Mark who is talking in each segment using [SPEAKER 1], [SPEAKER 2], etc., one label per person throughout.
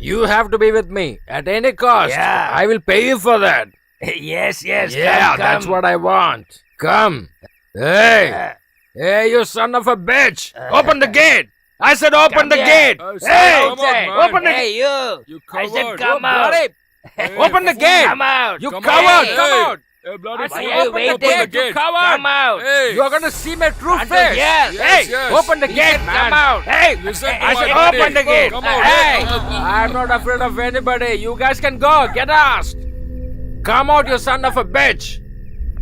[SPEAKER 1] You have to be with me at any cost.
[SPEAKER 2] Yeah.
[SPEAKER 1] I will pay you for that.
[SPEAKER 2] Yes, yes.
[SPEAKER 1] Yeah,
[SPEAKER 2] come,
[SPEAKER 1] that's
[SPEAKER 2] come.
[SPEAKER 1] what I want. Come. Hey. Hey, you son of a bitch. Open the gate. I said open
[SPEAKER 2] Come
[SPEAKER 1] the
[SPEAKER 2] here.
[SPEAKER 1] gate.
[SPEAKER 3] Hey,
[SPEAKER 1] Hey,
[SPEAKER 3] come out, man.
[SPEAKER 1] open the gate.
[SPEAKER 2] Hey, you.
[SPEAKER 3] You
[SPEAKER 2] I said
[SPEAKER 3] coward.
[SPEAKER 2] come
[SPEAKER 1] You
[SPEAKER 2] out.
[SPEAKER 1] bloody-
[SPEAKER 3] Hey,
[SPEAKER 1] Open the
[SPEAKER 3] fool.
[SPEAKER 1] gate.
[SPEAKER 2] Come out.
[SPEAKER 1] You
[SPEAKER 3] Come
[SPEAKER 1] coward.
[SPEAKER 3] out.
[SPEAKER 1] Come
[SPEAKER 3] Hey.
[SPEAKER 1] out.
[SPEAKER 3] Hey, bloody
[SPEAKER 1] I
[SPEAKER 3] fool.
[SPEAKER 1] said
[SPEAKER 2] Why are you
[SPEAKER 1] open the
[SPEAKER 2] waiting?
[SPEAKER 1] gate. You coward.
[SPEAKER 2] Come out.
[SPEAKER 3] Hey.
[SPEAKER 1] You're gonna see my true
[SPEAKER 2] Uncle,
[SPEAKER 1] face.
[SPEAKER 2] yes.
[SPEAKER 1] Hey,
[SPEAKER 3] Yes.
[SPEAKER 1] open the
[SPEAKER 2] He
[SPEAKER 1] gate,
[SPEAKER 2] said
[SPEAKER 1] man.
[SPEAKER 2] come out.
[SPEAKER 1] Hey,
[SPEAKER 3] Listen to
[SPEAKER 1] I
[SPEAKER 3] my
[SPEAKER 1] said
[SPEAKER 3] buddy.
[SPEAKER 1] open the gate.
[SPEAKER 3] Come out.
[SPEAKER 1] Hey,
[SPEAKER 3] Hey.
[SPEAKER 1] I'm not afraid of anybody. You guys can go. Get lost. Come out, you son of a bitch.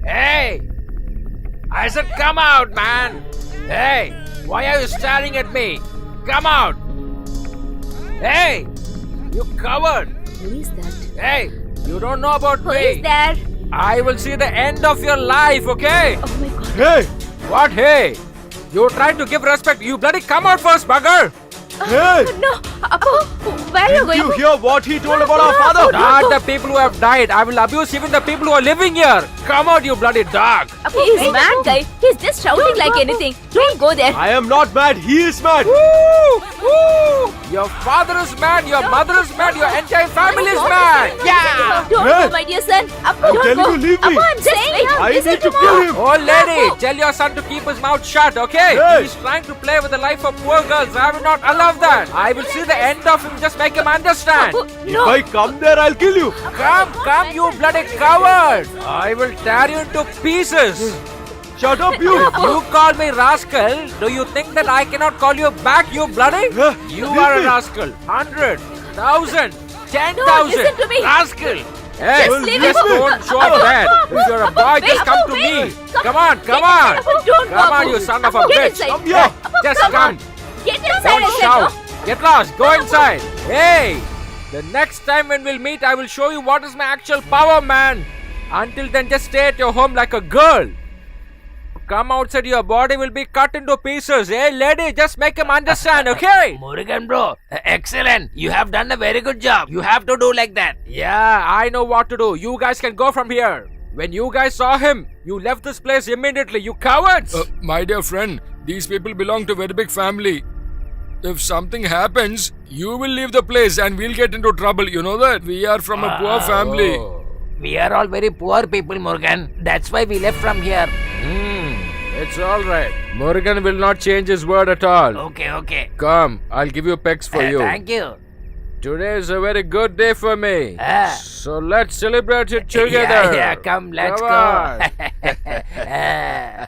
[SPEAKER 1] Hey, I said come out, man. Hey, why are you staring at me? Come out. Hey, you coward.
[SPEAKER 4] Who is that?
[SPEAKER 1] Hey, you don't know about
[SPEAKER 4] Who
[SPEAKER 1] me.
[SPEAKER 4] is there?
[SPEAKER 1] I will see the end of your life, okay?
[SPEAKER 4] Oh my god.
[SPEAKER 5] Hey!
[SPEAKER 1] What, hey? You tried to give respect. You bloody come out first, bugger.
[SPEAKER 5] Hey!
[SPEAKER 4] No, Appu, where are you
[SPEAKER 5] Did
[SPEAKER 4] going?
[SPEAKER 5] you hear what he told about our father?
[SPEAKER 1] Not the people who have died. I will abuse even the people who are living here. Come out, you bloody dog.
[SPEAKER 4] Appu, he's mad guy. He's just shouting like anything. Don't go there.
[SPEAKER 5] I am not mad, he is mad!
[SPEAKER 1] Woo! Woo! Your father is mad, your mother is mad, your entire family is mad. Yeah!
[SPEAKER 4] Don't
[SPEAKER 5] Hey.
[SPEAKER 4] go, my dear son. Appu,
[SPEAKER 5] I'm
[SPEAKER 4] don't
[SPEAKER 5] telling
[SPEAKER 4] go.
[SPEAKER 5] you, leave me.
[SPEAKER 4] Appu, I'm saying.
[SPEAKER 5] I need to kill him!
[SPEAKER 1] Oh lady, tell your son to keep his mouth shut, okay?
[SPEAKER 5] Hey.
[SPEAKER 1] He's trying to play with the life of poor girls. I will not allow that. I will see the end of him. Just make him understand.
[SPEAKER 4] Appu,
[SPEAKER 5] If
[SPEAKER 4] no.
[SPEAKER 5] I come there, I'll kill you!
[SPEAKER 1] Come, you bloody coward. I will tear you into pieces.
[SPEAKER 5] Shut up, you!
[SPEAKER 1] You call me rascal. Do you think that I cannot call you back, you bloody? You
[SPEAKER 5] Leave
[SPEAKER 1] are a
[SPEAKER 5] me.
[SPEAKER 1] rascal. 100, 1,000, 10,000.
[SPEAKER 4] No, listen to me.
[SPEAKER 1] Rascal. Hey,
[SPEAKER 4] Just leave
[SPEAKER 1] just
[SPEAKER 4] him.
[SPEAKER 1] don't show up that. If you're a boy,
[SPEAKER 4] wait,
[SPEAKER 1] just come
[SPEAKER 4] Appu,
[SPEAKER 1] to
[SPEAKER 4] wait.
[SPEAKER 1] me. Come on, come on.
[SPEAKER 4] Appu, don't go,
[SPEAKER 1] Come on,
[SPEAKER 4] Appu.
[SPEAKER 1] you son of a
[SPEAKER 4] Appu, get
[SPEAKER 1] bitch.
[SPEAKER 4] inside.
[SPEAKER 5] Come here!
[SPEAKER 4] Appu,
[SPEAKER 1] Just
[SPEAKER 4] come
[SPEAKER 1] come.
[SPEAKER 4] on. Get inside,
[SPEAKER 1] Don't
[SPEAKER 4] I said,
[SPEAKER 1] shout.
[SPEAKER 4] no.
[SPEAKER 1] Get lost. Go inside. Hey, the next time when we'll meet, I will show you what is my actual power, man. Until then, just stay at your home like a girl. Come outside, your body will be cut into pieces. Hey, lady, just make him understand, okay?
[SPEAKER 2] Murugan bro, excellent. You have done a very good job. You have to do like that.
[SPEAKER 1] Yeah, I know what to do. You guys can go from here. When you guys saw him, you left this place immediately, you cowards.
[SPEAKER 3] My dear friend, these people belong to a very big family. If something happens, you will leave the place and we'll get into trouble. You know that? We are from a poor family.
[SPEAKER 1] Oh.
[SPEAKER 2] We are all very poor people, Murugan. That's why we left from here.
[SPEAKER 1] It's alright. Morgan will not change his word at all.
[SPEAKER 2] Okay, okay.
[SPEAKER 1] Come, I'll give you pegs for you.
[SPEAKER 2] Thank you.
[SPEAKER 1] Today is a very good day for me.
[SPEAKER 2] Ah.
[SPEAKER 1] So let's celebrate it together.
[SPEAKER 2] Yeah, come, let's
[SPEAKER 1] Come
[SPEAKER 2] go.
[SPEAKER 1] on.
[SPEAKER 2] Ah.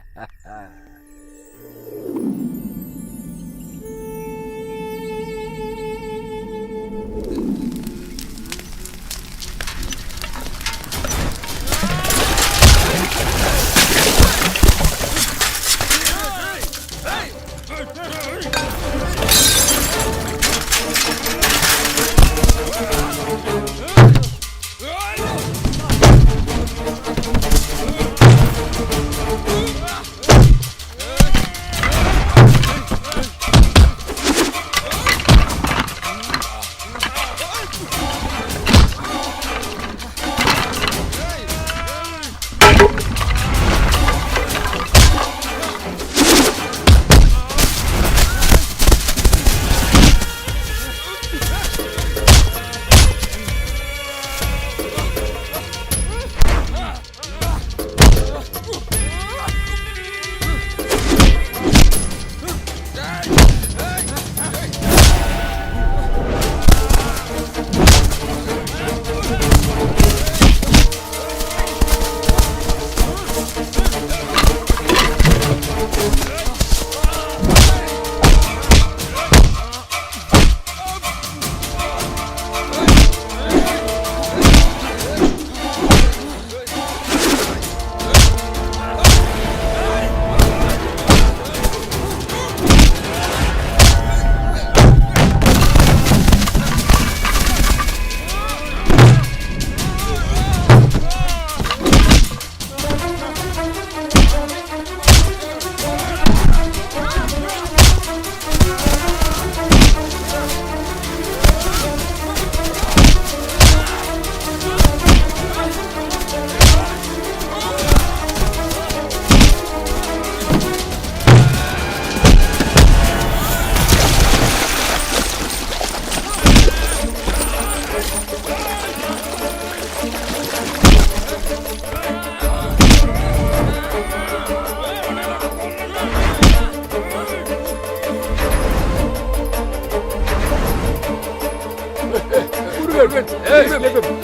[SPEAKER 3] Hey,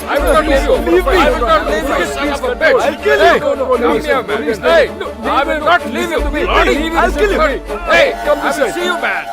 [SPEAKER 3] I will not leave you. I will not leave you, son of a bitch.
[SPEAKER 5] I'll kill
[SPEAKER 3] Hey,
[SPEAKER 5] you.
[SPEAKER 3] come here, man. Hey, I will not leave you. Bloody
[SPEAKER 5] I'll kill you.
[SPEAKER 3] Hey,
[SPEAKER 5] Come
[SPEAKER 3] I
[SPEAKER 5] this
[SPEAKER 3] will
[SPEAKER 5] side.
[SPEAKER 3] see you, man.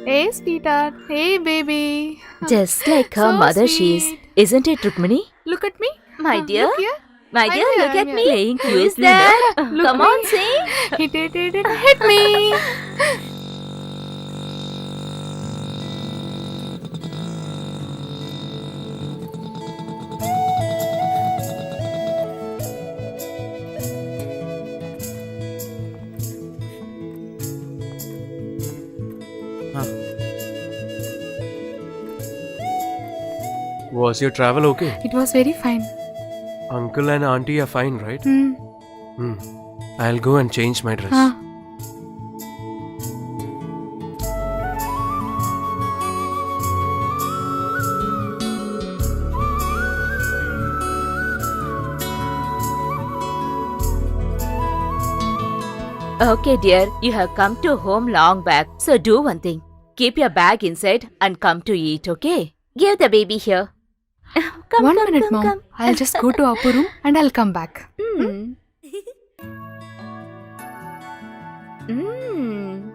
[SPEAKER 6] Hey, sweetheart. Hey, baby.
[SPEAKER 4] Just like her
[SPEAKER 6] So
[SPEAKER 4] mother she is.
[SPEAKER 6] sweet.
[SPEAKER 4] Isn't it, Rukmini?
[SPEAKER 6] Look at me.
[SPEAKER 4] My dear.
[SPEAKER 6] Look here.
[SPEAKER 4] My
[SPEAKER 6] I'm
[SPEAKER 4] dear,
[SPEAKER 6] here,
[SPEAKER 4] look
[SPEAKER 6] I'm
[SPEAKER 4] at
[SPEAKER 6] here.
[SPEAKER 4] me. Playing
[SPEAKER 6] Who is
[SPEAKER 4] cutely,
[SPEAKER 6] that?
[SPEAKER 4] no?
[SPEAKER 6] Look
[SPEAKER 4] Come
[SPEAKER 6] me.
[SPEAKER 4] on, sing.
[SPEAKER 6] Hit me.
[SPEAKER 5] Was your travel okay?
[SPEAKER 6] It was very fine.
[SPEAKER 5] Uncle and auntie are fine, right?
[SPEAKER 6] Hmm.
[SPEAKER 5] I'll go and change my dress.
[SPEAKER 6] Huh.
[SPEAKER 4] Okay, dear. You have come to home long back. So do one thing. Keep your bag inside and come to eat, okay? Give the baby here. Come,
[SPEAKER 6] One
[SPEAKER 4] come,
[SPEAKER 6] minute,
[SPEAKER 4] come,
[SPEAKER 6] Mom.
[SPEAKER 4] come.
[SPEAKER 6] I'll just go to Appu room and I'll come back.
[SPEAKER 4] Mm. Mm.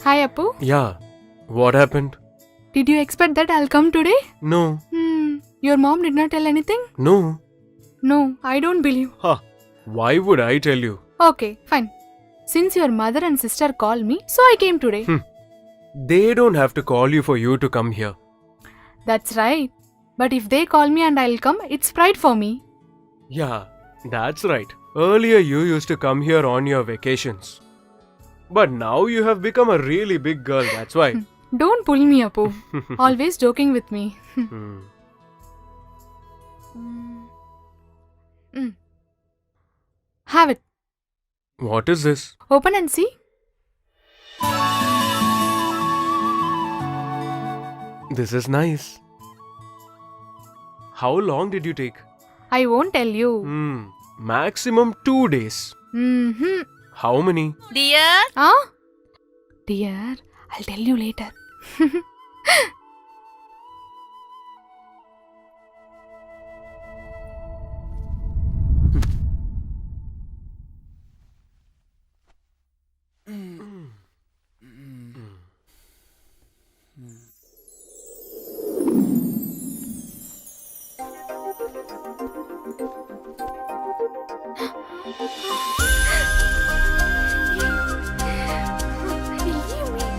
[SPEAKER 6] Hi, Appu.
[SPEAKER 5] Yeah. What happened?
[SPEAKER 6] Did you expect that I'll come today?
[SPEAKER 5] No.
[SPEAKER 6] Your mom did not tell anything?
[SPEAKER 5] No.
[SPEAKER 6] No, I don't believe.
[SPEAKER 5] Ha. Why would I tell you?
[SPEAKER 6] Okay, fine. Since your mother and sister called me, so I came today.
[SPEAKER 5] They don't have to call you for you to come here.
[SPEAKER 6] That's right. But if they call me and I'll come, it's pride for me.
[SPEAKER 5] Yeah, that's right. Earlier you used to come here on your vacations. But now you have become a really big girl, that's why.
[SPEAKER 6] Don't pull me, Appu. Always joking with me.
[SPEAKER 5] Hmm.
[SPEAKER 6] Have it.
[SPEAKER 5] What is this?
[SPEAKER 6] Open and see.
[SPEAKER 5] This is nice. How long did you take?
[SPEAKER 6] I won't tell you.
[SPEAKER 5] Maximum 2 days.
[SPEAKER 6] Mm-hmm.
[SPEAKER 5] How many?
[SPEAKER 4] Dear?
[SPEAKER 6] Huh? Dear, I'll tell you later.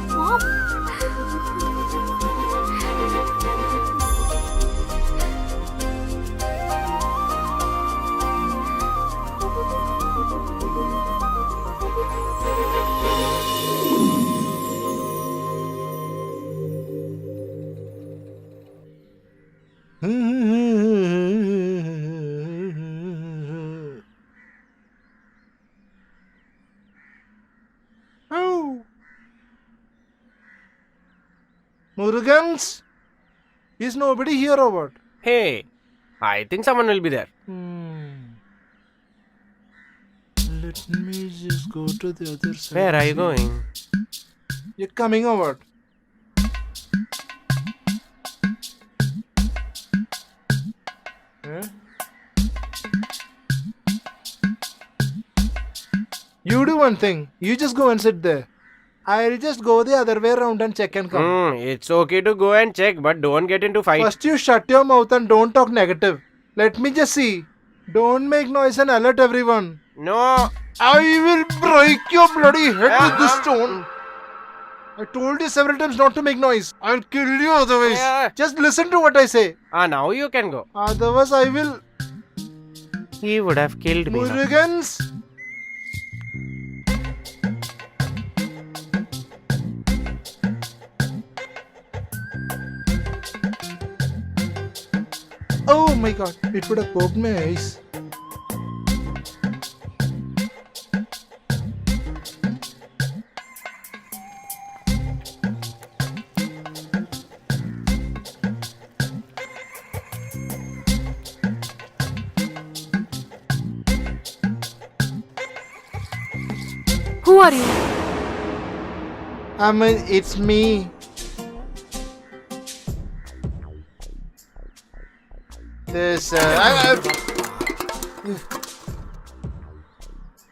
[SPEAKER 6] Mom.
[SPEAKER 7] Murugan's? Is nobody here or what?
[SPEAKER 5] Hey, I think someone will be there.
[SPEAKER 7] Let me just go to the other side.
[SPEAKER 5] Where are you going?
[SPEAKER 7] You're coming or what? Huh? You do one thing. You just go and sit there. I'll just go the other way around and check and come.
[SPEAKER 5] It's okay to go and check, but don't get into fight.
[SPEAKER 7] First you shut your mouth and don't talk negative. Let me just see. Don't make noise and alert everyone.
[SPEAKER 5] No.
[SPEAKER 7] I will break your bloody head with this stone. I told you several times not to make noise. I'll kill you otherwise.
[SPEAKER 5] Yeah.
[SPEAKER 7] Just listen to what I say.
[SPEAKER 5] Now you can go.
[SPEAKER 7] Otherwise I will...
[SPEAKER 5] He would have killed me.
[SPEAKER 7] Murugan's. Oh my god, it would have poked my eyes.
[SPEAKER 6] Who are you?
[SPEAKER 7] I mean, it's me. This,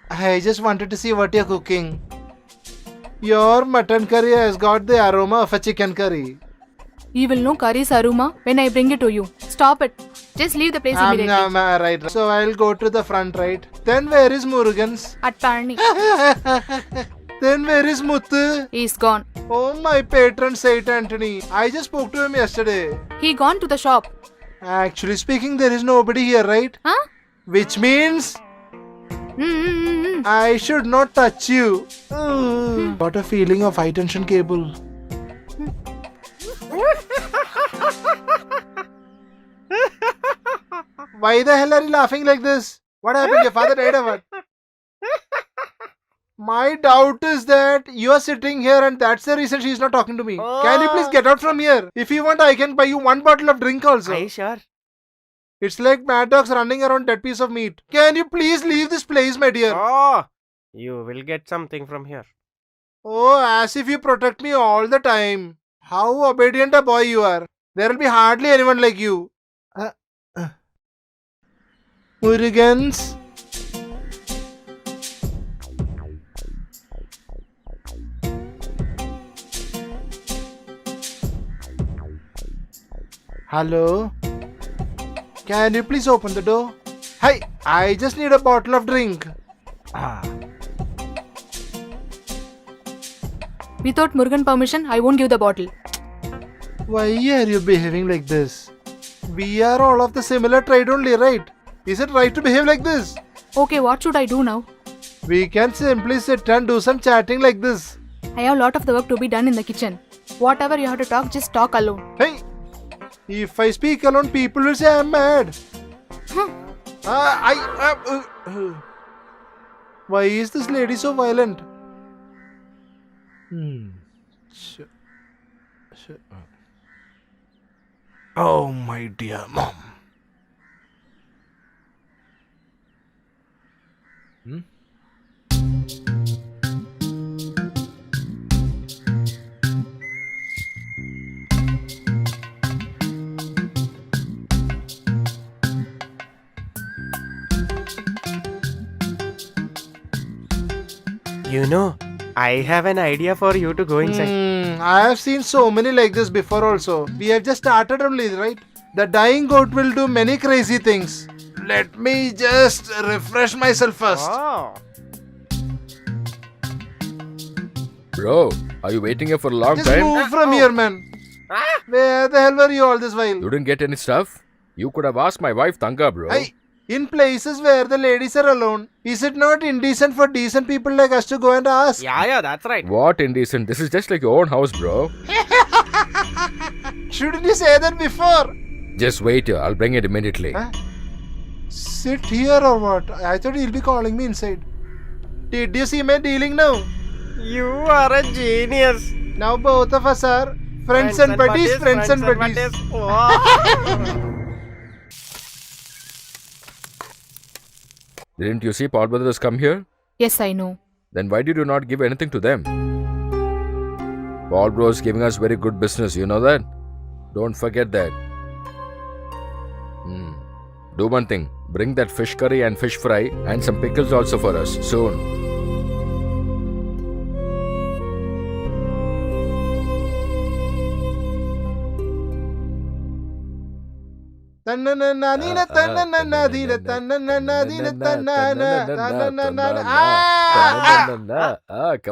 [SPEAKER 7] I just wanted to see what you're cooking. Your mutton curry has got the aroma of a chicken curry.
[SPEAKER 6] You will know curry's aroma when I bring it to you. Stop it. Just leave the place immediately.
[SPEAKER 7] Right. So I'll go to the front, right? Then where is Murugan's?
[SPEAKER 6] At Parni.
[SPEAKER 7] Then where is Muthu?
[SPEAKER 6] He's gone.
[SPEAKER 7] Oh, my patron Saint Anthony. I just spoke to him yesterday.
[SPEAKER 6] He gone to the shop.
[SPEAKER 7] Actually speaking, there is nobody here, right?
[SPEAKER 6] Huh?
[SPEAKER 7] Which means I should not touch you. What a feeling of high tension cable. Why the hell are you laughing like this? What happened? Your father died or what? My doubt is that you are sitting here and that's the reason she is not talking to me. Can you please get out from here? If you want, I can buy you one bottle of drink also.
[SPEAKER 5] Are you sure?
[SPEAKER 7] It's like mad dogs running around that piece of meat. Can you please leave this place, my dear?
[SPEAKER 5] Oh, you will get something from here.
[SPEAKER 7] Oh, as if you protect me all the time. How obedient a boy you are. There will be hardly anyone like you. Murugan's. Hello? Can you please open the door? Hey, I just need a bottle of drink.
[SPEAKER 6] Without Murugan permission, I won't give the bottle.
[SPEAKER 7] Why are you behaving like this? We are all of the similar trade only, right? Is it right to behave like this?
[SPEAKER 6] Okay, what should I do now?
[SPEAKER 7] We can simply sit and do some chatting like this.
[SPEAKER 6] I have a lot of the work to be done in the kitchen. Whatever you have to talk, just talk alone.
[SPEAKER 7] Hey! If I speak alone, people will say I'm mad. Why is this lady so violent? Oh, my dear mom.
[SPEAKER 5] You know, I have an idea for you to go inside.
[SPEAKER 7] I have seen so many like this before also. We have just started only, right? The dying goat will do many crazy things. Let me just refresh myself first.
[SPEAKER 5] Oh.
[SPEAKER 3] Bro, are you waiting here for a long
[SPEAKER 7] Just
[SPEAKER 3] time?
[SPEAKER 7] move from here, man. Where the hell were you all this while?
[SPEAKER 3] You didn't get any stuff? You could have asked my wife Tanga, bro.
[SPEAKER 7] Hey, in places where the ladies are alone, is it not indecent for decent people like us to go and ask?
[SPEAKER 5] Yeah, that's right.
[SPEAKER 3] What indecent? This is just like your own house, bro.
[SPEAKER 7] Shouldn't you say that before?
[SPEAKER 3] Just wait here. I'll bring it immediately.
[SPEAKER 7] Huh? Sit here or what? I thought he'll be calling me inside. Did you see my dealing now?
[SPEAKER 5] You are a genius.
[SPEAKER 7] Now both of us are Friends and buddies, friends and buddies.
[SPEAKER 1] Didn't you see Paul Brothers come here?
[SPEAKER 6] Yes, I know.
[SPEAKER 1] Then why did you not give anything to them? Paul Bros giving us very good business, you know that? Don't forget that. Do one thing. Bring that fish curry and fish fry and some pickles also for us soon. Come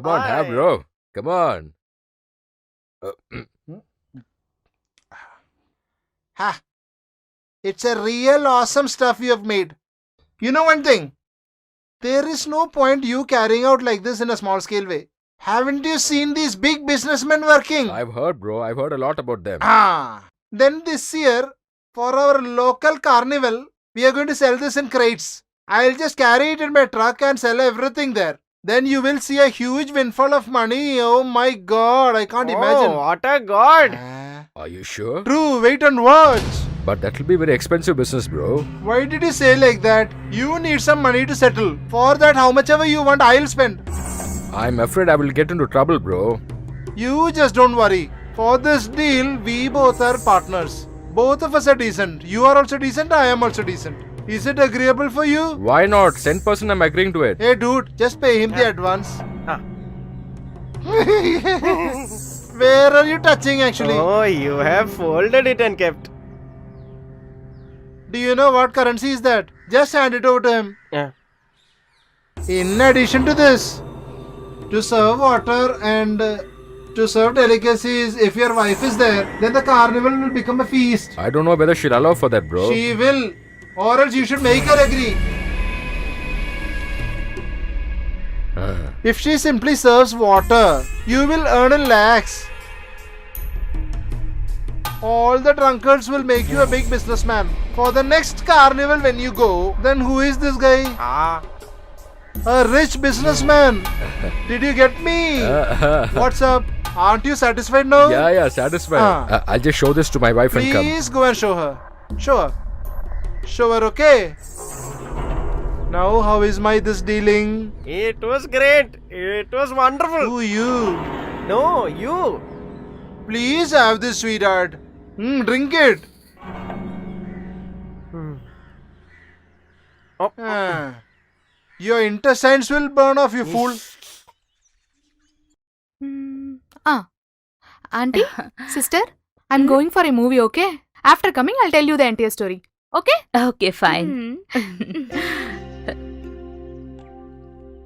[SPEAKER 1] on, have bro. Come on.
[SPEAKER 7] Ha! It's a real awesome stuff you have made. You know one thing? There is no point you carrying out like this in a small scale way. Haven't you seen these big businessmen working?
[SPEAKER 1] I've heard, bro. I've heard a lot about them.
[SPEAKER 7] Then this year, for our local carnival, we are going to sell this in crates. I'll just carry it in my truck and sell everything there. Then you will see a huge windfall of money. Oh my god, I can't imagine.
[SPEAKER 5] What a god!
[SPEAKER 1] Are you sure?
[SPEAKER 7] True, wait and watch.
[SPEAKER 1] But that will be very expensive business, bro.
[SPEAKER 7] Why did you say like that? You need some money to settle. For that, how much ever you want, I'll spend.
[SPEAKER 1] I'm afraid I will get into trouble, bro.
[SPEAKER 7] You just don't worry. For this deal, we both are partners. Both of us are decent. You are also decent, I am also decent. Is it agreeable for you?
[SPEAKER 1] Why not? 10% I'm agreeing to it.
[SPEAKER 7] Hey dude, just pay him the advance. Where are you touching actually?
[SPEAKER 5] Oh, you have folded it and kept.
[SPEAKER 7] Do you know what currency is that? Just hand it over to him.
[SPEAKER 5] Yeah.
[SPEAKER 7] In addition to this, to serve water and to serve delicacies, if your wife is there, then the carnival will become a feast.
[SPEAKER 1] I don't know whether she'll allow for that, bro.
[SPEAKER 7] She will. Or else you should make her agree. If she simply serves water, you will earn in lakhs. All the drunkards will make you a big businessman. For the next carnival when you go, then who is this guy? A rich businessman. Did you get me? What's up? Aren't you satisfied now?
[SPEAKER 1] Yeah, satisfied. I'll just show this to my wife and come.
[SPEAKER 7] Please go and show her. Show her. Show her, okay? Now, how is my this dealing?
[SPEAKER 5] It was great. It was wonderful.
[SPEAKER 7] Who you?
[SPEAKER 5] No, you.
[SPEAKER 7] Please have this, sweetheart. Drink it. Your intestines will burn off, you fool.
[SPEAKER 6] Auntie, sister, I'm going for a movie, okay? After coming, I'll tell you the entire story. Okay?
[SPEAKER 4] Okay, fine.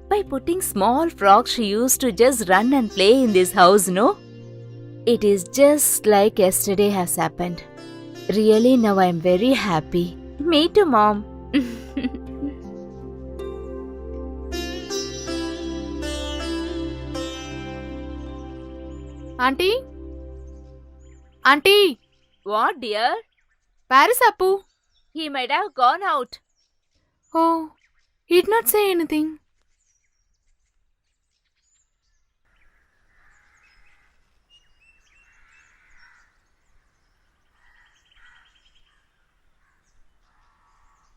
[SPEAKER 4] By putting small frogs, she used to just run and play in this house, no? It is just like yesterday has happened. Really, now I'm very happy. Me too, Mom.
[SPEAKER 6] Auntie? Auntie?
[SPEAKER 4] What, dear?
[SPEAKER 6] Where is Appu?
[SPEAKER 4] He might have gone out.
[SPEAKER 6] Oh, he did not say anything.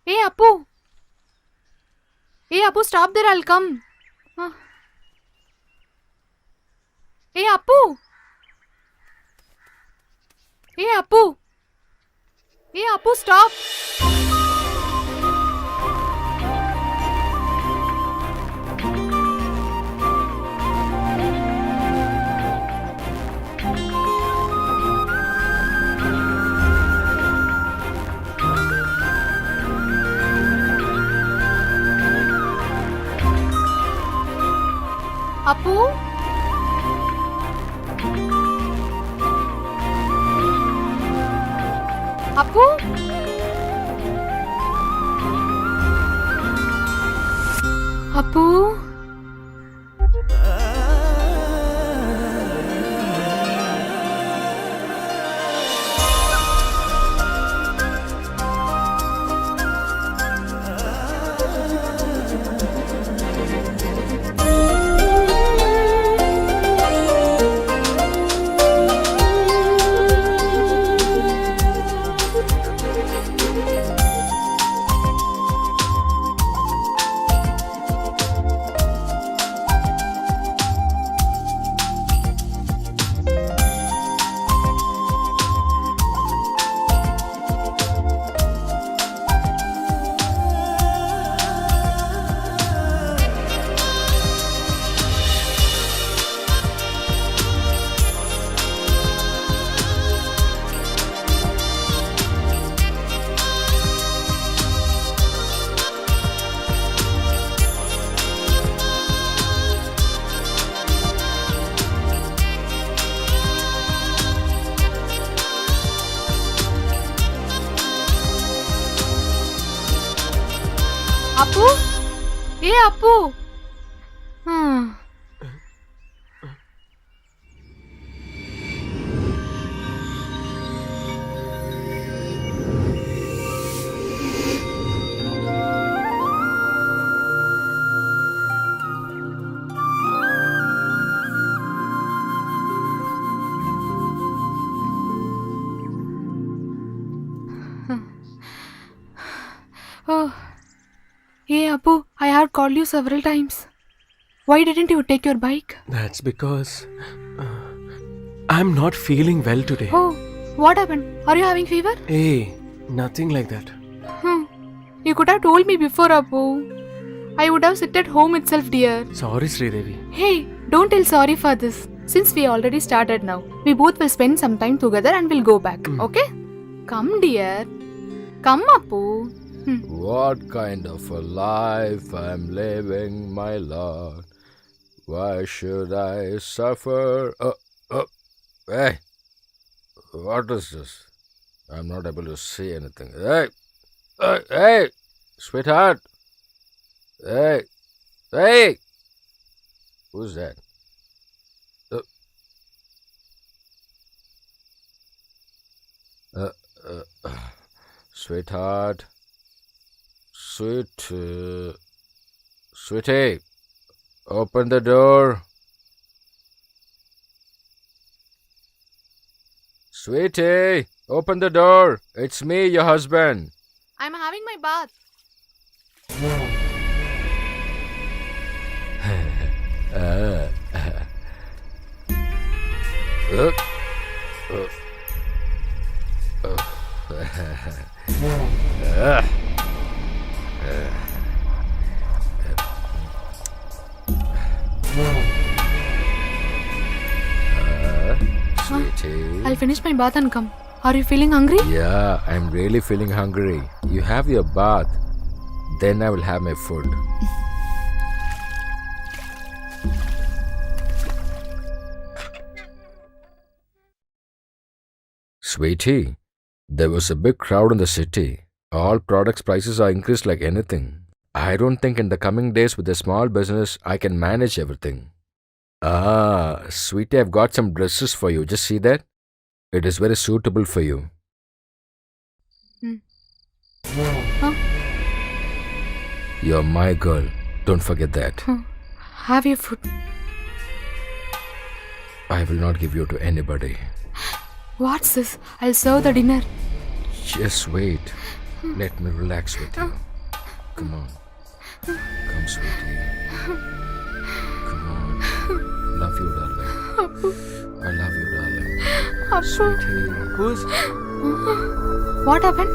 [SPEAKER 6] Hey, Appu. Hey, Appu, stop there. I'll come. Hey, Appu. Hey, Appu. Hey, Appu, stop. Appu? Appu? Appu? Appu? Hey, Appu. Oh. Hey, Appu, I have called you several times. Why didn't you take your bike?
[SPEAKER 5] That's because I'm not feeling well today.
[SPEAKER 6] Oh, what happened? Are you having fever?
[SPEAKER 5] Hey, nothing like that.
[SPEAKER 6] You could have told me before, Appu. I would have sit at home itself, dear.
[SPEAKER 5] Sorry, Sridevi.
[SPEAKER 6] Hey, don't tell sorry for this. Since we already started now, we both will spend some time together and we'll go back. Okay? Come, dear. Come, Appu.
[SPEAKER 1] What kind of a life I'm living, my lord? Why should I suffer? Hey, what is this? I'm not able to see anything. Hey, sweetheart. Hey, who's that? Sweetheart. Sweetie, open the door. Sweetie, open the door. It's me, your husband.
[SPEAKER 6] I'm having my bath.
[SPEAKER 1] Sweetie.
[SPEAKER 6] I'll finish my bath and come. Are you feeling hungry?
[SPEAKER 1] Yeah, I'm really feeling hungry. You have your bath. Then I will have my food. Sweetie, there was a big crowd in the city. All products prices are increased like anything. I don't think in the coming days with a small business I can manage everything. Sweetie, I've got some dresses for you. Just see that. It is very suitable for you.
[SPEAKER 6] Huh?
[SPEAKER 1] You're my girl. Don't forget that.
[SPEAKER 6] Have your food.
[SPEAKER 1] I will not give you to anybody.
[SPEAKER 6] What's this? I'll serve the dinner.
[SPEAKER 1] Just wait. Let me relax with you. Come on. Come, sweetie. Come on. Love you, darling. I love you, darling.
[SPEAKER 6] Appu.
[SPEAKER 1] Sweetie.
[SPEAKER 5] Who's...
[SPEAKER 6] What happened?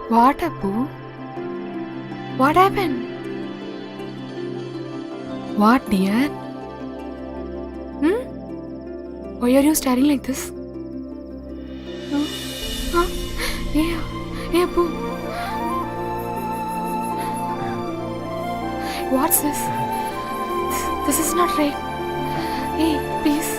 [SPEAKER 6] What, Appu? What happened? What, dear? Why are you staring like this? Hey, Appu. What's this? This is not right. Hey, please.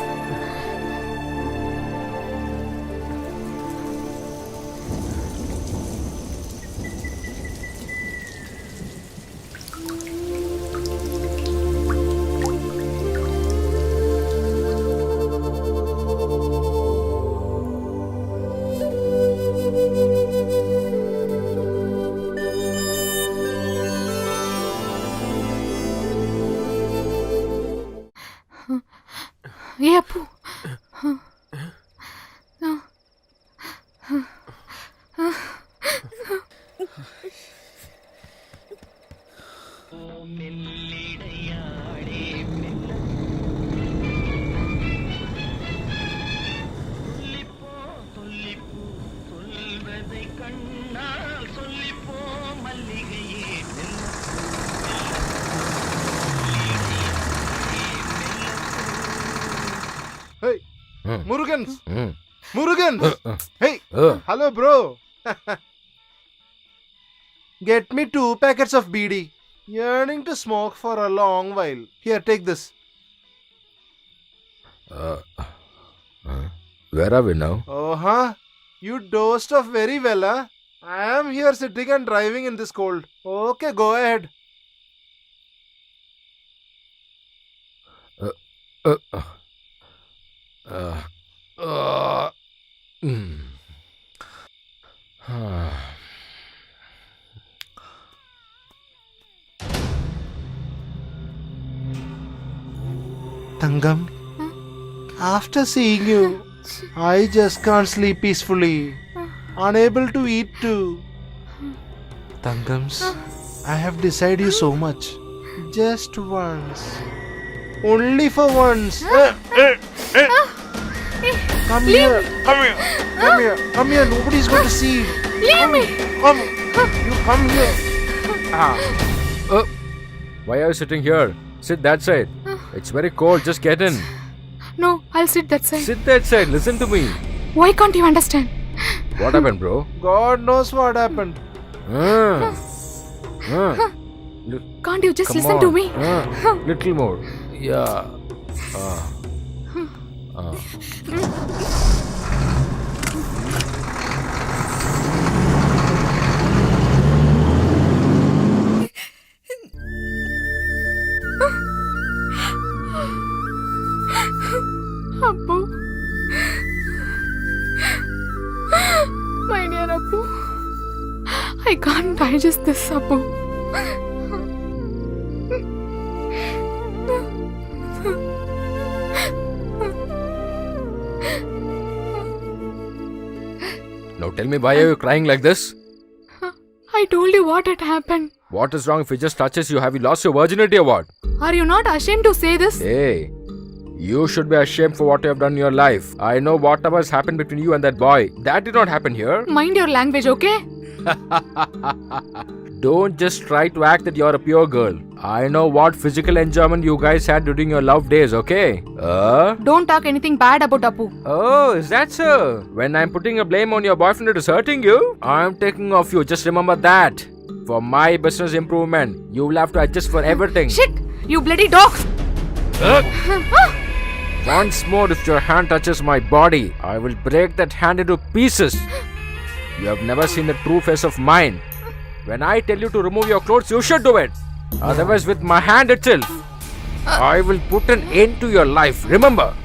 [SPEAKER 6] Hey, Appu.
[SPEAKER 7] Hey,
[SPEAKER 1] Hmm.
[SPEAKER 7] Murugan's.
[SPEAKER 1] Mm.
[SPEAKER 7] Murugan's. Hey,
[SPEAKER 1] Uh.
[SPEAKER 7] hello, bro. Get me 2 packets of BD. Yearning to smoke for a long while. Here, take this.
[SPEAKER 1] Where are we now?
[SPEAKER 7] Oh, huh? You dozed off very well, huh? I am here sitting and driving in this cold. Okay, go ahead. Tangam, after seeing you, I just can't sleep peacefully. Unable to eat too. Tangams, I have decided you so much. Just once. Only for once. Come here. Come here. Come here. Come here. Nobody's going to see.
[SPEAKER 6] Leave me.
[SPEAKER 7] Come. You come here.
[SPEAKER 1] Why are you sitting here? Sit that side. It's very cold. Just get in.
[SPEAKER 6] No, I'll sit that side.
[SPEAKER 1] Sit that side. Listen to me.
[SPEAKER 6] Why can't you understand?
[SPEAKER 1] What happened, bro?
[SPEAKER 7] God knows what happened.
[SPEAKER 6] Can't you just
[SPEAKER 1] Come
[SPEAKER 6] listen
[SPEAKER 1] on.
[SPEAKER 6] to me?
[SPEAKER 1] Little more. Yeah.
[SPEAKER 6] Appu. My dear Appu. I can't digest this, Appu.
[SPEAKER 1] Now tell me, why are you crying like this?
[SPEAKER 6] I told you what had happened.
[SPEAKER 1] What is wrong if he just touches you? Have you lost your virginity or what?
[SPEAKER 6] Are you not ashamed to say this?
[SPEAKER 1] Hey, you should be ashamed for what you have done in your life. I know whatever has happened between you and that boy. That did not happen here.
[SPEAKER 6] Mind your language, okay?
[SPEAKER 1] Don't just try to act that you're a pure girl. I know what physical enjoyment you guys had during your love days, okay?
[SPEAKER 6] Don't talk anything bad about Appu.
[SPEAKER 1] Oh, is that so? When I'm putting a blame on your boyfriend it is hurting you, I'm taking off you. Just remember that. For my business improvement, you will have to adjust for everything.
[SPEAKER 6] Shit! You bloody dog!
[SPEAKER 1] Once more, if your hand touches my body, I will break that hand into pieces. You have never seen the true face of mine. When I tell you to remove your clothes, you should do it. Otherwise, with my hand itself, I will put an end to your life. Remember,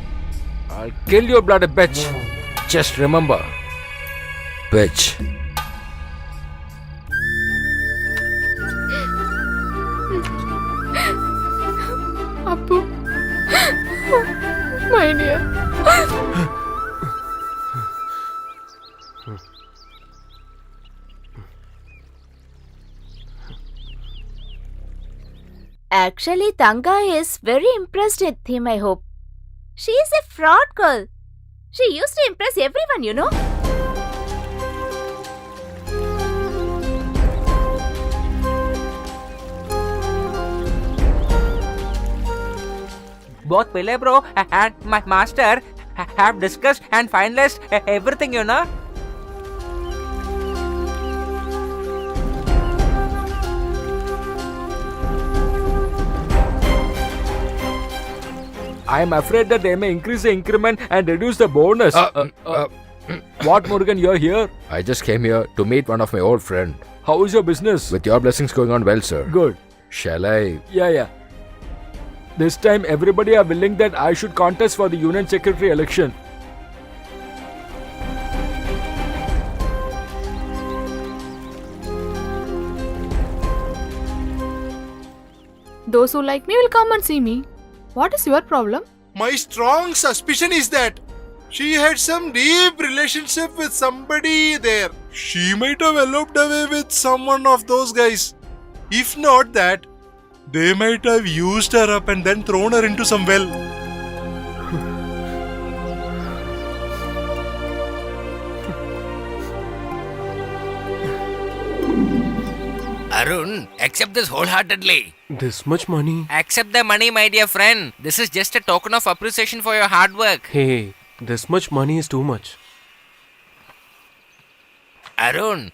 [SPEAKER 1] I'll kill your bloody bitch. Just remember, bitch.
[SPEAKER 6] Appu. My dear.
[SPEAKER 4] Actually, Tanga is very impressed with him, I hope. She is a fraud girl. She used to impress everyone, you know.
[SPEAKER 2] Both Pillai bro and my master have discussed and finalized everything, you know.
[SPEAKER 1] I am afraid that they may increase the increment and reduce the bonus. What, Murugan, you're here? I just came here to meet one of my old friend. How is your business? With your blessings going on well, sir. Good. Shall I? Yeah. This time everybody are willing that I should contest for the union secretary election.
[SPEAKER 6] Those who like me will come and see me. What is your problem?
[SPEAKER 7] My strong suspicion is that she had some deep relationship with somebody there. She might have eloped away with someone of those guys. If not that, they might have used her up and then thrown her into some well.
[SPEAKER 2] Arun, accept this wholeheartedly.
[SPEAKER 5] This much money?
[SPEAKER 2] Accept the money, my dear friend. This is just a token of appreciation for your hard work.
[SPEAKER 5] Hey, this much money is too much.
[SPEAKER 2] Arun,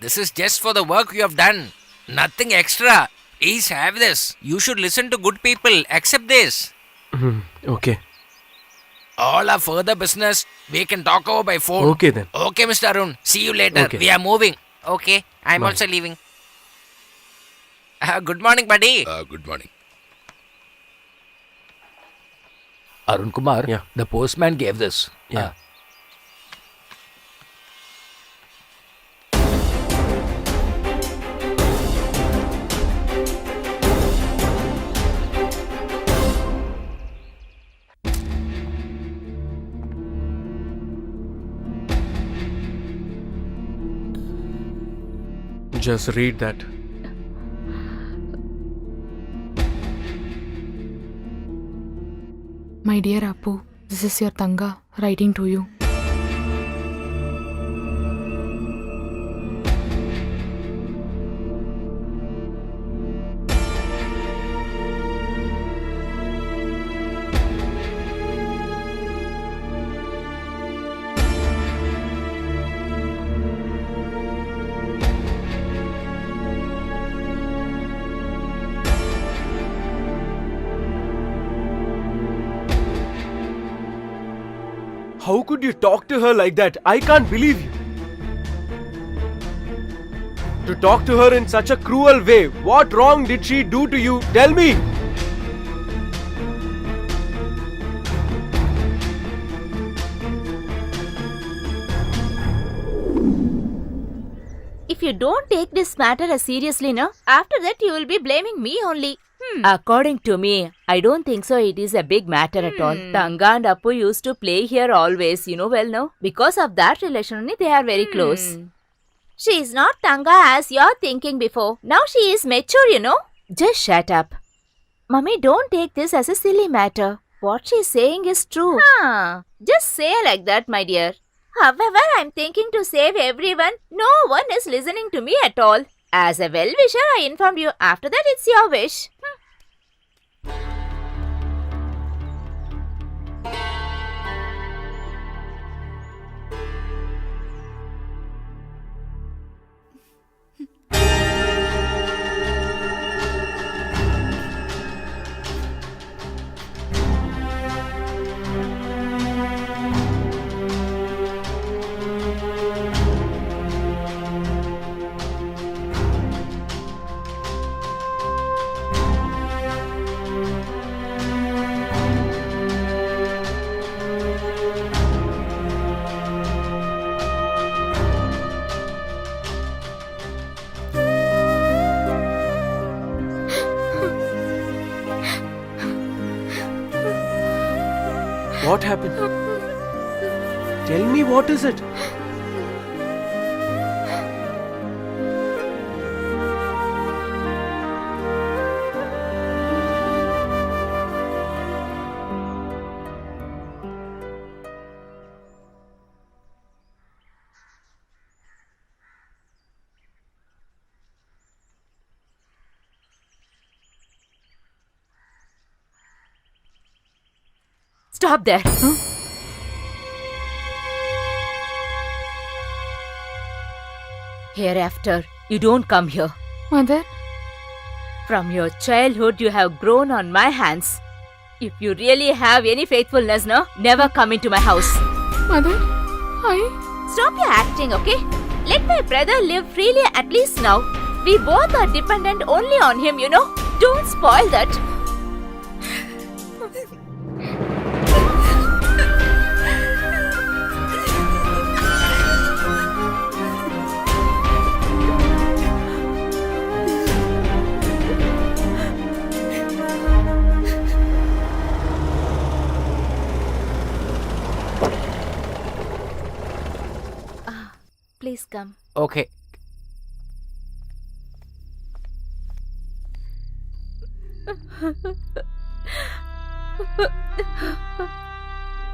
[SPEAKER 2] this is just for the work you have done. Nothing extra. Please have this. You should listen to good people. Accept this.
[SPEAKER 5] Okay.
[SPEAKER 2] All our further business, we can talk over by phone.
[SPEAKER 5] Okay then.
[SPEAKER 2] Okay, Mr. Arun. See you later.
[SPEAKER 5] Okay.
[SPEAKER 2] We are moving. Okay, I'm
[SPEAKER 5] Bye.
[SPEAKER 2] also leaving. Good morning, buddy.
[SPEAKER 3] Good morning.
[SPEAKER 1] Arun Kumar,
[SPEAKER 5] Yeah.
[SPEAKER 1] the postman gave this.
[SPEAKER 5] Yeah. Just read that.
[SPEAKER 6] My dear Appu, this is your Tanga writing to you.
[SPEAKER 5] How could you talk to her like that? I can't believe you. To talk to her in such a cruel way. What wrong did she do to you? Tell me.
[SPEAKER 4] If you don't take this matter as seriously, no, after that you will be blaming me only. According to me, I don't think so. It is a big matter at all. Tanga and Appu used to play here always, you know well, no? Because of that relation only, they are very close. She is not Tanga as you're thinking before. Now she is mature, you know. Just shut up. Mummy, don't take this as a silly matter. What she is saying is true. Just say like that, my dear. However, I'm thinking to save everyone. No one is listening to me at all. As a well-wisher, I informed you. After that, it's your wish.
[SPEAKER 5] What happened? Tell me, what is it?
[SPEAKER 4] Stop there. Hereafter, you don't come here.
[SPEAKER 6] Mother,
[SPEAKER 4] From your childhood, you have grown on my hands. If you really have any faithfulness, no, never come into my house.
[SPEAKER 6] Mother,
[SPEAKER 4] Stop your acting, okay? Let my brother live freely at least now. We both are dependent only on him, you know. Don't spoil that. Please come.
[SPEAKER 1] Okay.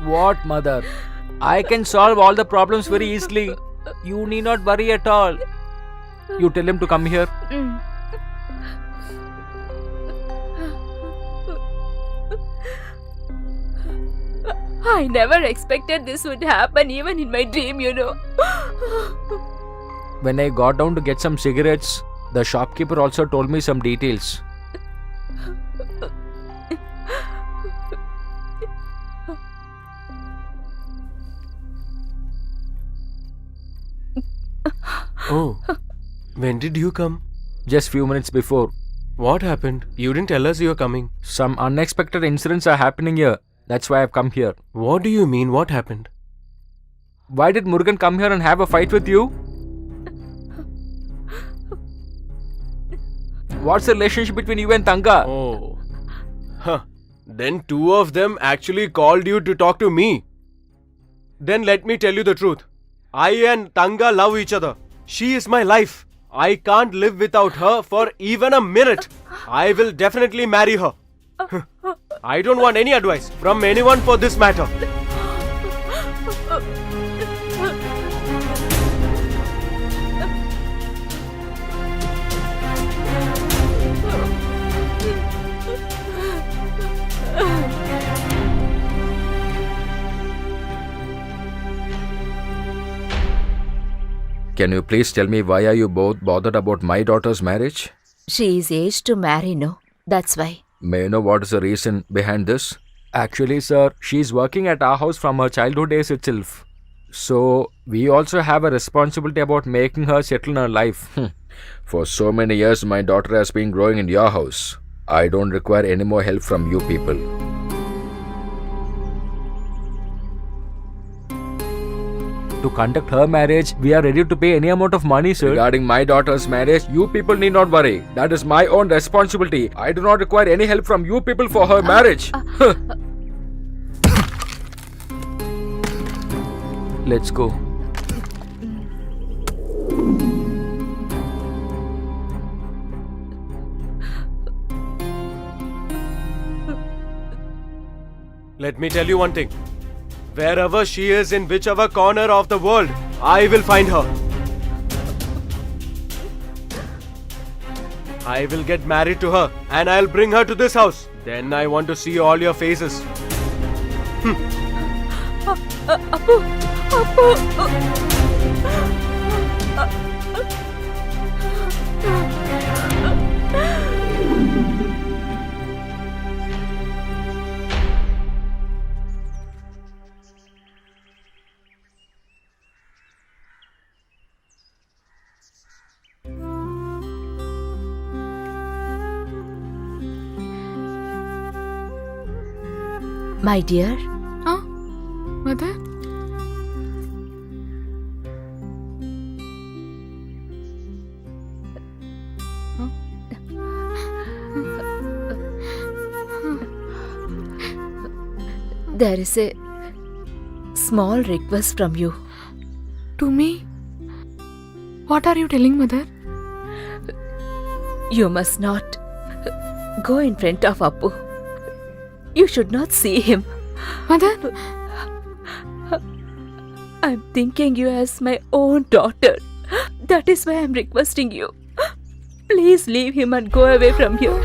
[SPEAKER 1] What, mother? I can solve all the problems very easily. You need not worry at all. You tell him to come here.
[SPEAKER 4] I never expected this would happen even in my dream, you know.
[SPEAKER 1] When I got down to get some cigarettes, the shopkeeper also told me some details.
[SPEAKER 5] Oh, when did you come?
[SPEAKER 1] Just few minutes before.
[SPEAKER 5] What happened? You didn't tell us you were coming.
[SPEAKER 1] Some unexpected incidents are happening here. That's why I've come here.
[SPEAKER 5] What do you mean? What happened?
[SPEAKER 1] Why did Murugan come here and have a fight with you? What's the relationship between you and Tanga?
[SPEAKER 5] Oh. Huh. Then two of them actually called you to talk to me. Then let me tell you the truth. I and Tanga love each other. She is my life. I can't live without her for even a minute. I will definitely marry her. I don't want any advice from anyone for this matter.
[SPEAKER 1] Can you please tell me why are you both bothered about my daughter's marriage?
[SPEAKER 4] She is aged to marry, no? That's why.
[SPEAKER 1] May I know what is the reason behind this? Actually, sir, she is working at our house from her childhood days itself. So, we also have a responsibility about making her settle in her life. For so many years, my daughter has been growing in your house. I don't require any more help from you people. To conduct her marriage, we are ready to pay any amount of money, sir. Regarding my daughter's marriage, you people need not worry. That is my own responsibility. I do not require any help from you people for her marriage. Let's go.
[SPEAKER 5] Let me tell you one thing. Wherever she is in whichever corner of the world, I will find her. I will get married to her and I'll bring her to this house. Then I want to see all your faces.
[SPEAKER 4] My dear,
[SPEAKER 6] Huh? Mother?
[SPEAKER 4] there is a small request from you.
[SPEAKER 6] To me? What are you telling, Mother?
[SPEAKER 4] You must not go in front of Appu. You should not see him.
[SPEAKER 6] Mother?
[SPEAKER 4] I'm thinking you as my own daughter. That is why I'm requesting you. Please leave him and go away from here.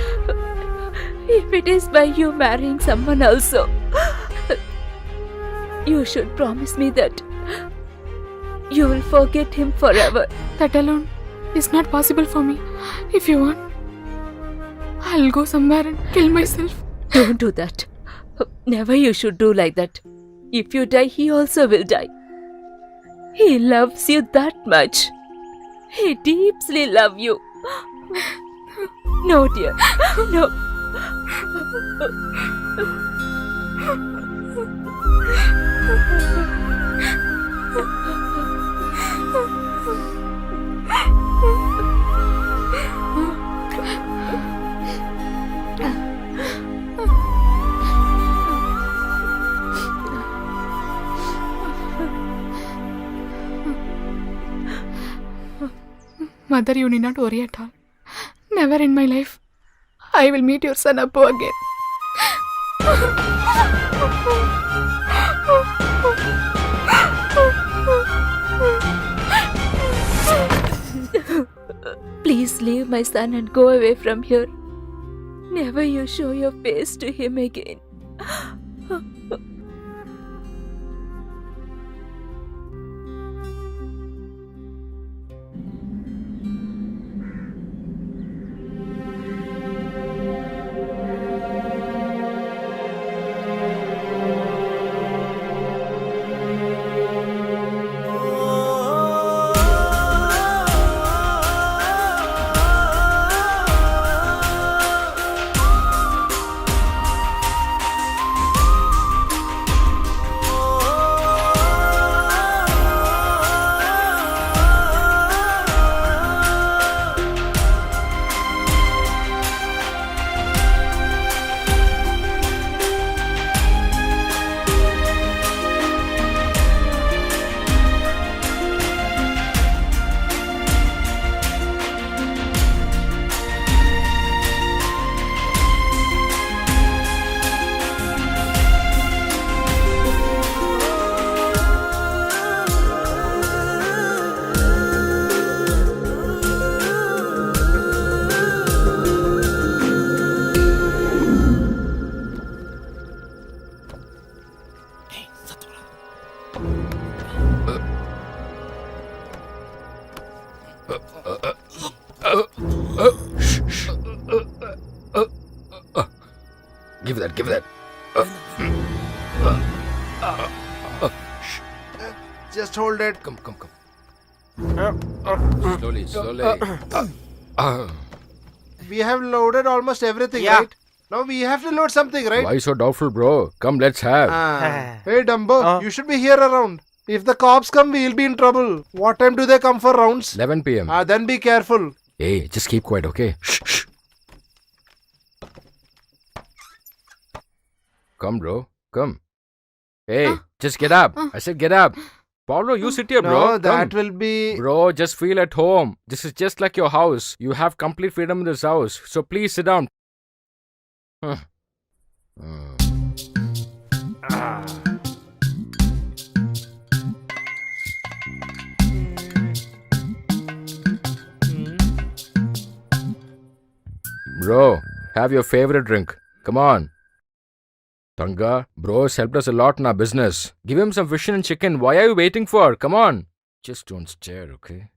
[SPEAKER 4] If it is by you marrying someone also, you should promise me that you will forget him forever.
[SPEAKER 6] That alone is not possible for me. If you want, I'll go somewhere and kill myself.
[SPEAKER 4] Don't do that. Never you should do like that. If you die, he also will die. He loves you that much. He deeply loves you. No, dear. No.
[SPEAKER 6] Mother, you need not worry at all. Never in my life I will meet your son Appu again.
[SPEAKER 4] Please leave my son and go away from here. Never you show your face to him again.
[SPEAKER 3] Give that. Give that.
[SPEAKER 7] Just hold it.
[SPEAKER 3] Come.
[SPEAKER 1] Slowly.
[SPEAKER 7] We have loaded almost everything,
[SPEAKER 5] Yeah.
[SPEAKER 7] right? Now we have to load something, right?
[SPEAKER 3] Why so doubtful, bro? Come, let's have.
[SPEAKER 7] Hey Dumbo, you should be here around. If the cops come, we'll be in trouble. What time do they come for rounds?
[SPEAKER 3] 11 p.m.
[SPEAKER 7] Then be careful.
[SPEAKER 3] Hey, just keep quiet, okay? Shh. Come, bro. Come. Hey, just get up. I said get up. Paulo, you sit here, bro.
[SPEAKER 7] No, that
[SPEAKER 3] Come.
[SPEAKER 7] will be.
[SPEAKER 3] Bro, just feel at home. This is just like your house. You have complete freedom in this house. So please sit down. Huh. Bro, have your favorite drink. Come on. Tanga, bro's helped us a lot in our business. Give him some fish and chicken. Why are you waiting for? Come on. Just don't stare, okay?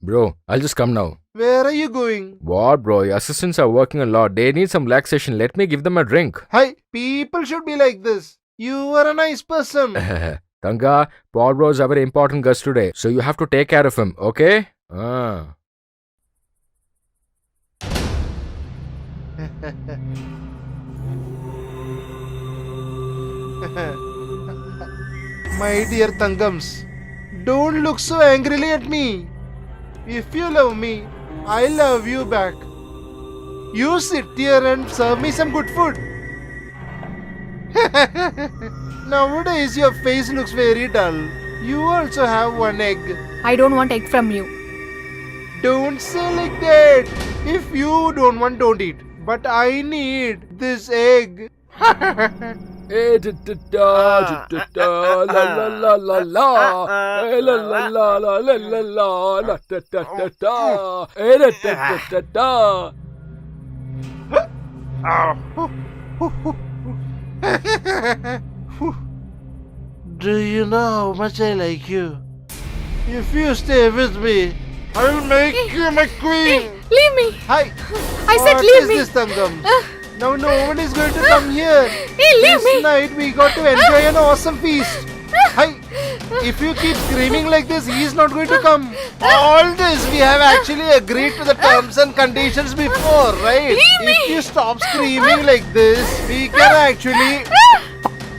[SPEAKER 3] Bro, I'll just come now.
[SPEAKER 7] Where are you going?
[SPEAKER 3] What, bro? Your assistants are working a lot. They need some relaxation. Let me give them a drink.
[SPEAKER 7] Hi, people should be like this. You are a nice person.
[SPEAKER 3] Tanga, Paul bro is a very important guest today. So you have to take care of him, okay?
[SPEAKER 7] My dear Tangams, don't look so angrily at me. If you love me, I love you back. You sit here and serve me some good food. Nowadays your face looks very dull. You also have one egg.
[SPEAKER 6] I don't want egg from you.
[SPEAKER 7] Don't say like that. If you don't want, don't eat. But I need this egg.
[SPEAKER 3] Hey, la la la la la, hey, la la la la la la la, la da da da da, hey, da da da da.
[SPEAKER 7] Do you know how much I like you? If you stay with me, I will make you my queen.
[SPEAKER 6] Leave me.
[SPEAKER 7] Hi.
[SPEAKER 6] I said
[SPEAKER 7] What
[SPEAKER 6] leave
[SPEAKER 7] is
[SPEAKER 6] me.
[SPEAKER 7] this, Tangam? Now no one is going to come here.
[SPEAKER 6] Hey, leave
[SPEAKER 7] This
[SPEAKER 6] me.
[SPEAKER 7] night we got to enjoy an awesome feast. Hi. If you keep screaming like this, he is not going to come. All this we have actually agreed to the terms and conditions before, right? If you stop screaming like this, we can actually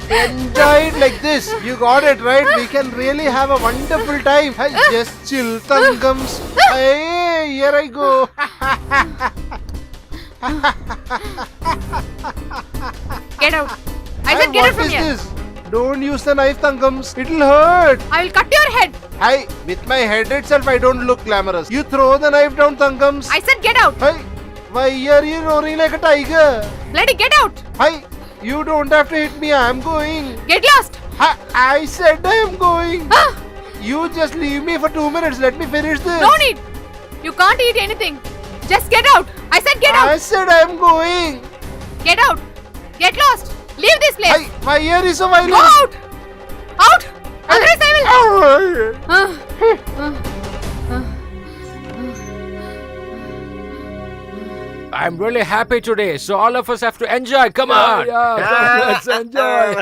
[SPEAKER 7] enjoy it like this. You got it, right? We can really have a wonderful time. Hi, just chill, Tangams. Hey, here I go.
[SPEAKER 6] Get out. I
[SPEAKER 7] Hey,
[SPEAKER 6] said get out from
[SPEAKER 7] what is
[SPEAKER 6] here.
[SPEAKER 7] this? Don't use the knife, Tangams. It'll hurt.
[SPEAKER 6] I will cut your head.
[SPEAKER 7] Hi, with my head itself, I don't look glamorous. You throw the knife down, Tangams.
[SPEAKER 6] I said get out.
[SPEAKER 7] Hi, why are you roaring like a tiger?
[SPEAKER 6] Bloody get out.
[SPEAKER 7] Hi, you don't have to hit me. I'm going.
[SPEAKER 6] Get lost.
[SPEAKER 7] Hi, I said I am going.
[SPEAKER 6] Ah,
[SPEAKER 7] You just leave me for 2 minutes. Let me finish this.
[SPEAKER 6] no need. You can't eat anything. Just get out. I said get
[SPEAKER 7] I
[SPEAKER 6] out.
[SPEAKER 7] said I am going.
[SPEAKER 6] Get out. Get lost. Leave this
[SPEAKER 7] Hi,
[SPEAKER 6] place.
[SPEAKER 7] why are you so violent?
[SPEAKER 6] Go out. Out. Otherwise I will.
[SPEAKER 1] I'm really happy today, so all of us have to enjoy. Come on.
[SPEAKER 3] Let's enjoy.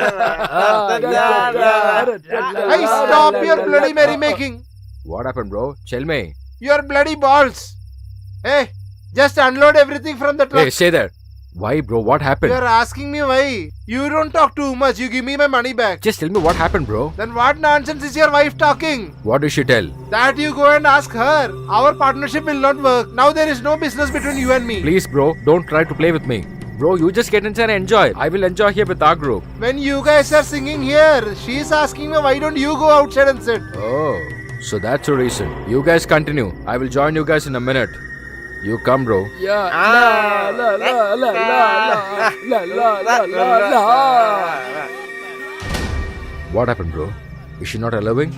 [SPEAKER 7] Hey, stop your bloody merrymaking.
[SPEAKER 3] What happened, bro? Tell me.
[SPEAKER 7] Your bloody balls. Hey, just unload everything from the truck.
[SPEAKER 3] Hey, stay there. Why, bro? What happened?
[SPEAKER 7] You're asking me why. You don't talk too much. You give me my money back.
[SPEAKER 3] Just tell me what happened, bro.
[SPEAKER 7] Then what nonsense is your wife talking?
[SPEAKER 3] What did she tell?
[SPEAKER 7] That you go and ask her. Our partnership will not work. Now there is no business between you and me.
[SPEAKER 3] Please, bro, don't try to play with me. Bro, you just get inside and enjoy. I will enjoy here with our group.
[SPEAKER 7] When you guys are singing here, she's asking me why don't you go outside and sit?
[SPEAKER 3] Oh, so that's the reason. You guys continue. I will join you guys in a minute. You come, bro. Yeah. La la la la la la la la la. What happened, bro? Is she not allowing?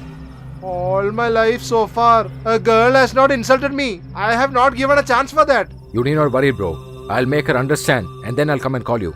[SPEAKER 7] All my life so far, a girl has not insulted me. I have not given a chance for that.
[SPEAKER 3] You need not worry, bro. I'll make her understand and then I'll come and call you.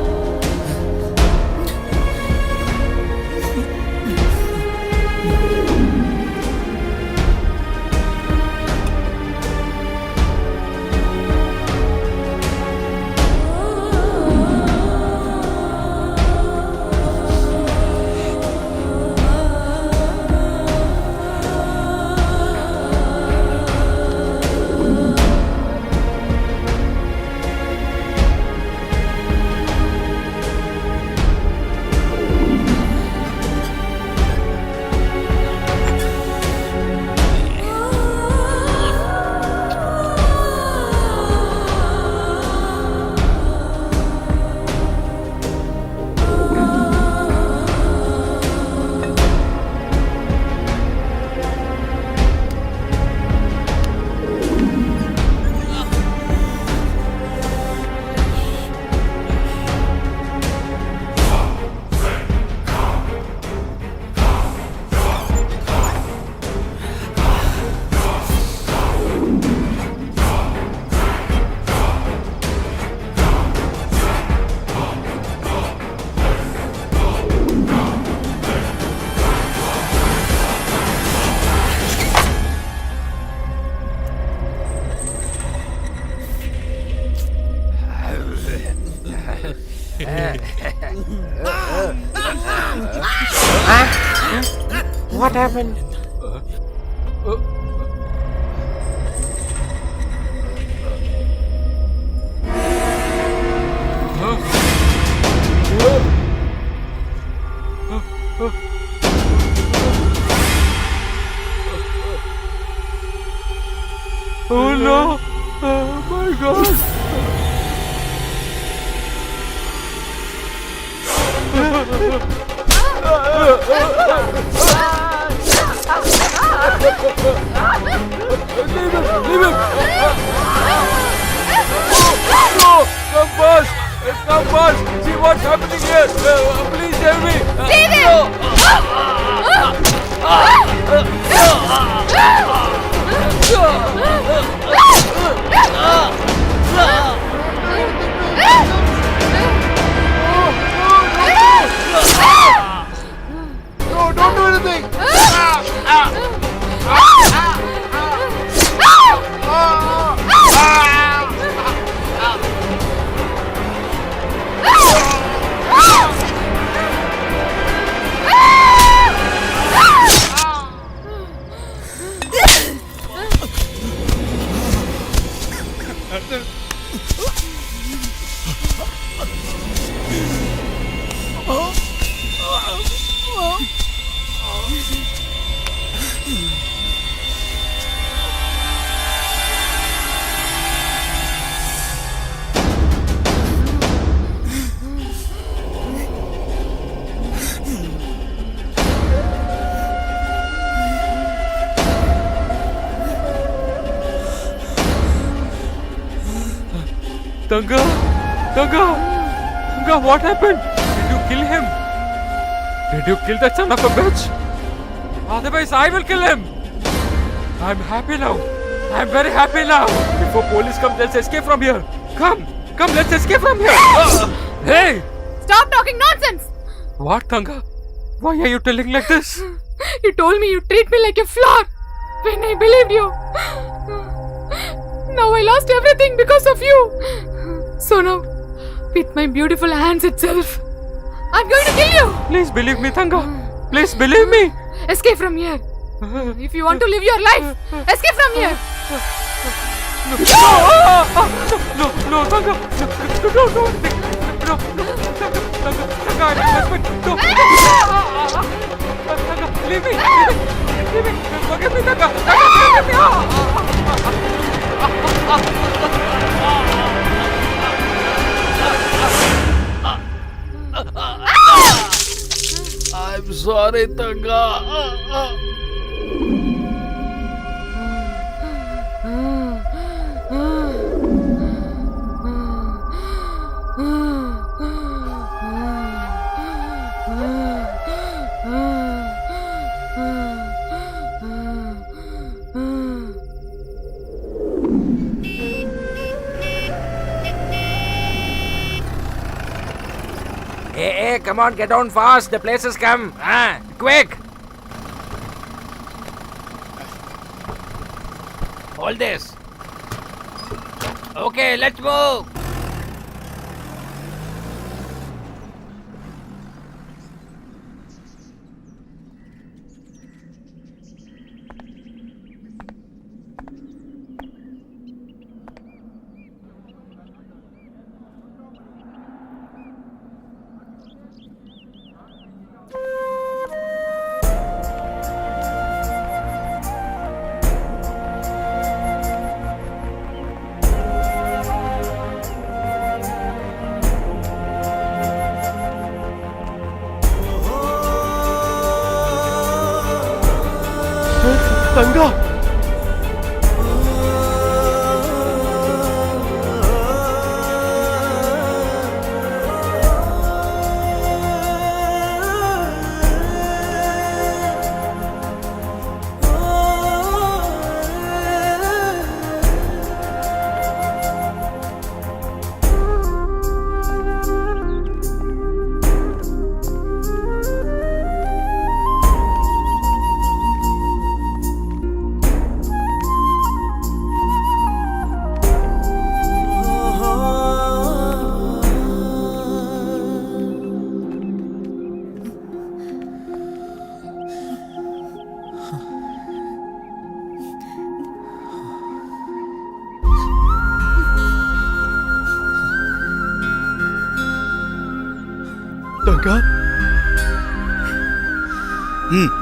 [SPEAKER 1] What happened?
[SPEAKER 3] Oh no! Oh my god! Leave him! No! Come fast! Come fast! See what's happening here! Please help me!
[SPEAKER 7] No, don't do anything.
[SPEAKER 3] Tanga! Tanga, what happened? Did you kill him? Did you kill that son of a bitch? Otherwise, I will kill him. I'm happy now. I'm very happy now. Before police come, let's escape from here. Come, let's escape from here. Hey!
[SPEAKER 6] Stop talking nonsense!
[SPEAKER 3] What, Tanga? Why are you telling like this?
[SPEAKER 6] You told me you treat me like a flower when I believed you. Now I lost everything because of you. So now, with my beautiful hands itself, I'm going to kill you.
[SPEAKER 3] Please believe me, Tanga. Please believe me.
[SPEAKER 6] Escape from here. If you want to live your life, escape from here.
[SPEAKER 3] No, Tanga. No, Tanga, I don't husband. No. Tanga, leave me. Forgive me, Tanga. Forgive me. I'm sorry, Tanga.
[SPEAKER 1] Hey, come on, get down fast. The place has come. Quick. Hold this. Okay, let's move.
[SPEAKER 8] Tanga? Hmm.